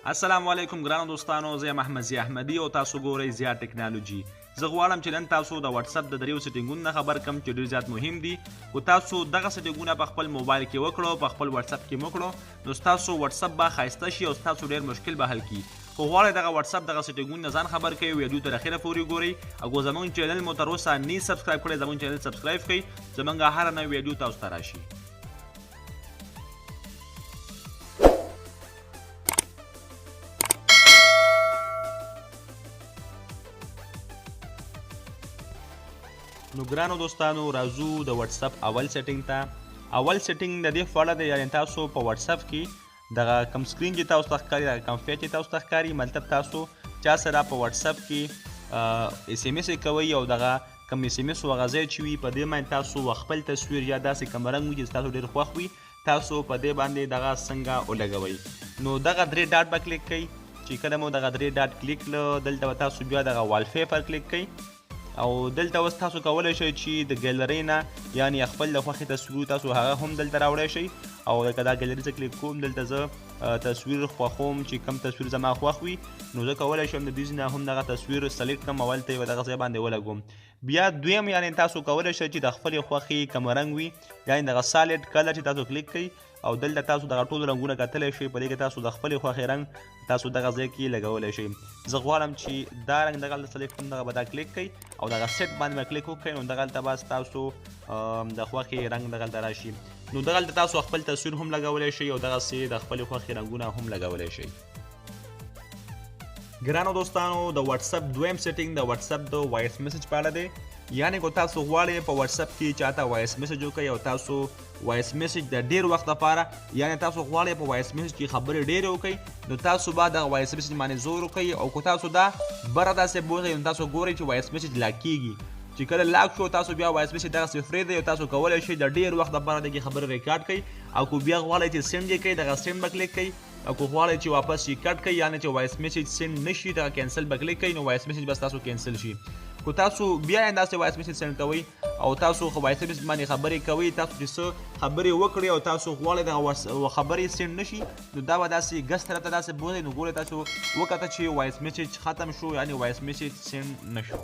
السلام علیکم ګرانو دوستانو، زه یم احمد ضیا احمدي او تاسو ګورئ ضیا ټیکنالوژي. زه غواړم چې نن تاسو د وټساپ د دریو سیټینګونو نه خبر کم چې ډېر زیات مهم دي. خو تاسو دغه سیټینګونه په خپل موبایل کې وکړو، په خپل وټساپ کې مو کړو، نو ستاسو وټساپ به ښایسته شي او ستاسو ډېر مشکل به حل کړي. خو غواړئ دغه وټساپ دغه سیټینګونه نه ځان خبر کړئ، ویډیو تر اخره پورې ګورئ. او زموږ چینل مو تر اوسه نه سبسکرایب کړی، زموږ چینل سبسکرایب کړئ، زموږ هره نوې ویډیو تاسو ته راشي. نو ګرانو دوستانو، راځو د وټساپ اول سیټینګ ته. اول سیټینګ د دې په اړه دی، یعنې تاسو په وټساپ کې دغه کم سکرین چې تاسو ته ښکاري، دغه کم فیچ چې تاسو ته ښکاري، مطلب تاسو چا سره په وټساپ کې اس ام اس کوئ او دغه کم اس ام اس هغه ځای چې وي په دې باندې تاسو خپل تصویر یا داسې کوم رنګ وي چې ستاسو ډېر خوښ وي، تاسو په دې باندې دغه څنګه ولګوئ. نو دغه درې ډاټ به کلیک کوئ. چې کله مو دغه درې ډاټ کلیک کړه، دلته به تاسو بیا دغه وال پیپر کلیک کوئ. او دلته اوس تاسو کولی شئ چې د ګیلرۍ نه یعنې خپل د خوښې تصویر تاسو هغه هم دلته راوړی شئ. او که دا ګیلرۍ زه کلیک کوم، دلته زه تصویر خوښوم چې کوم تصویر زما خوښ وي، نو زه کولی شم د دوی نه هم دغه تصویر سلیکټ کړم او هلته یې په دغه ځای باندې ولګوم. بیا دویم یعنې تاسو کولی شئ چې د خپلې خوښې کوم رنګ وي، یعنې دغه سالډ کلر چې تاسو کلیک کوئ او دلته تاسو دغه ټول رنګونه کتلی شئ. په دې کې تاسو د خپلې خوښې رنګ تاسو دغه ځای کې لګولی شئ. زه غواړم چې دا رنګ دغه هلته سلیکټ کړم، دغه به دا کلیک کوئ او دغه سیټ باندې به کلیک وکړئ، نو دغه هلته به ستاسو د خوښې رنګ دغه هلته راشي. نو دغه هلته تاسو خپل تصویر هم لګولی شئ او دغسې د خپلې خوښې رنګونه هم لګولی شئ. ګرانو دوستانو، د وټساپ دویم سیټینګ د وټساپ د وایس میسج په اړه دی. یعنې که تاسو غواړئ په وټساپ کې چاته وایس میسج وکړئ او تاسو وایس میسج د ډېر وخت لپاره، یعنې تاسو غواړئ په وایس میسج کې خبرې ډېرې وکړئ، نو تاسو به دغه وایس میسج باندې زور وکړئ. او که تاسو دا بره داسې بوځئ، نو تاسو ګورئ چې وایس میسج لاک کېږي. چې کله لاک شو، تاسو بیا وایس میسج دغسې پرېږدئ او تاسو کولی شئ د ډېر وخت لپاره دغې خبرې ریکارډ کړئ. او که بیا غواړئ چې سینډ یې کړئ، دغه سینډ به کلیک کړئ. او که غواړئ چې واپس یې کټ کړئ، یعنې چې وایس میسج سینډ نه شي، دغه کینسل به کلیک کړئ، نو وایس میسج به ستاسو کینسل شي. که تاسو بیا یې داسې وایس میسج سینډ کوئ او تاسو خو وایس میسج باندې خبرې کوئ، تاسو چې څه خبرې وکړئ او تاسو غواړئ دغه خبرې سینډ نه شي، نو دا به داسې ګس طرف ته داسې بوځئ، نو ګورئ تاسو وکته چې وایس میسج ختم شو، یعنې وایس میسج سینډ نه شو.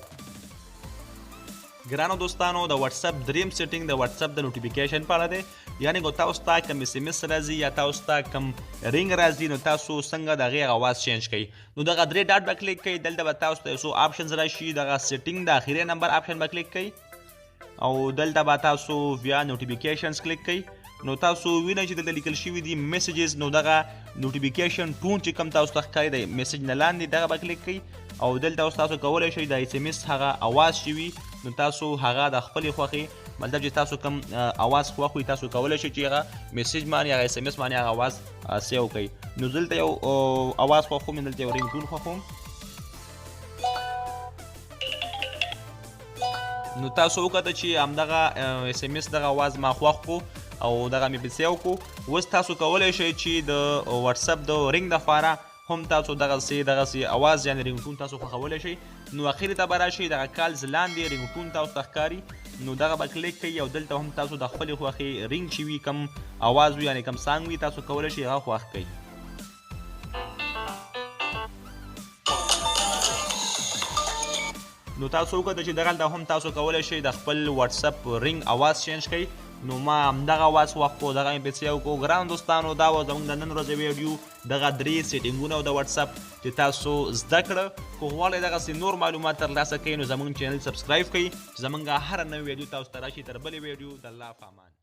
ګرانو دوستانو، د وټساپ دریم سیټینګ د وټساپ د نوټیفیکیشن په اړه دی. یعنې که تاسو ته کوم اس ام اس راځي یا تاسو ته کوم رینګ راځي، نو تاسو څنګه د هغې اواز چینج کوئ. نو دغه درې ډاټ به کلیک کوئ، دلته به تاسو ته یو څو آپشنز راشي، دغه سیټینګ د اخري نمبر آپشن به کلیک کوئ او دلته به تاسو بیا نوټیفیکیشنز کلیک کوئ. نو تاسو وینئ چې دلته لیکل شوي دي میسیجز، نو دغه نوټیفیکیشن ټون چې کوم تاسو ته ښکاري د میسیج نه لاندې، دغه به کلیک کوئ. او دلته اوس تاسو کولی شئ د اس ام اس هغه اواز چې وي، نو تاسو هغه د خپلې خوښې، مطلب چې تاسو کوم اواز خوښ وي، تاسو کولی شئ چې هغه میسیج باندې هغه اس ام اس باندې هغه اواز سیو کړئ. نو دلته یو اواز خوښوم، دلته یو رینګ ټون خوښوم. نو تاسو وکړه چې همدغه اس ام اس دغه اواز ما خوښ کړو او دغه مې په سیو کړو. اوس تاسو کولی شئ چې د وټساپ د رینګ دپاره هم تاسو دغسې اواز یعنې رینګ ټون تاسو خوښولی شئ. نو اخرې ته به راشئ، دغه کالز لاندې رینګ ټون تاسو ته ښکاري، نو دغه به کلیک کوئ او دلته هم تاسو د خپلې خوښې رینګ چې وي، کوم اواز وي، یعنې کوم سانګ وي، تاسو کولی شئ هغه خوښ کړئ. نو تاسو وکړه چې دغلته هم تاسو کولی شئ د خپل وټساپ رینګ اواز چینج کړئ. نو ما همدغه اواز خوښ کړو، دغه مې په سیو کړو. ګرانو دوستانو، دا و زموږ د نن ورځې ویډیو، دغه درې سیټینګونه د وټساپ چې تاسو زده کړه. که غواړئ دغسې نور معلومات ترلاسه کړئ، نو زموږ چینل سبسکرایب کړئ چې زموږ هره نوې ویډیو تاسو ته راشي. تر بلې ویډیو د الله په امان.